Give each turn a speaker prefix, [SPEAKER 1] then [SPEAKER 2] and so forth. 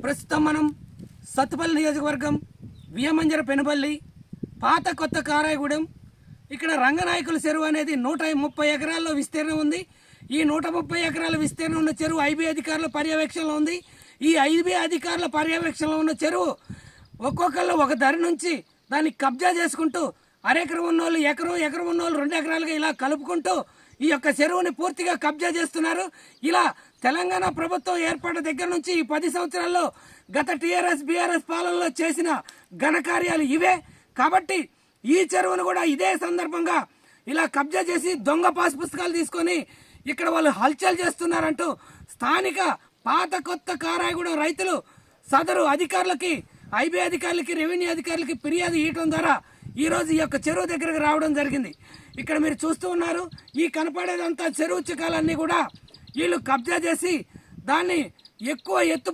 [SPEAKER 1] ప్రస్తుతం మనం సత్తుపల్లి నియోజకవర్గం వియమంజర పెనుబల్లి పాత కొత్త కారాయగూడెం ఇక్కడ రంగనాయకుల చెరువు అనేది 130 ఎకరాల్లో విస్తీర్ణం ఉంది. ఈ 130 ఎకరాల విస్తీర్ణం ఉన్న చెరువు ఐబీ అధికారుల పర్యవేక్షణలో ఉంది. ఈ ఐబీ అధికారుల పర్యవేక్షణలో ఉన్న చెరువు ఒక్కొక్కళ్ళు ఒక ధర నుంచి దాన్ని కబ్జా చేసుకుంటూ అరెకరం ఉన్నోళ్ళు ఎకరం ఉన్నోళ్ళు 2 ఎకరాలుగా ఇలా కలుపుకుంటూ ఈ యొక్క చెరువుని పూర్తిగా కబ్జా చేస్తున్నారు. ఇలా తెలంగాణ ప్రభుత్వం ఏర్పడిన దగ్గర నుంచి ఈ 10 సంవత్సరాల్లో గత టీఆర్ఎస్ బీఆర్ఎస్ పాలనలో చేసిన ఘనకార్యాలు ఇవే. కాబట్టి ఈ చెరువును కూడా ఇదే సందర్భంగా ఇలా కబ్జా చేసి దొంగ పాస్ పుస్తకాలు తీసుకొని ఇక్కడ వాళ్ళు హల్చల్ చేస్తున్నారంటూ స్థానిక పాత కొత్త కారాయగూడెం రైతులు సదరు అధికారులకి ఐబీ అధికారులకి రెవెన్యూ అధికారులకి ఫిర్యాదు ఇవ్వడం ద్వారా ఈరోజు ఈ యొక్క చెరువు దగ్గరకు రావడం జరిగింది. ఇక్కడ మీరు చూస్తూ ఉన్నారు, ఈ కనపడేదంతా చెరువు చికాలన్నీ కూడా వీళ్ళు కబ్జా చేసి దాన్ని ఎక్కువ ఎత్తు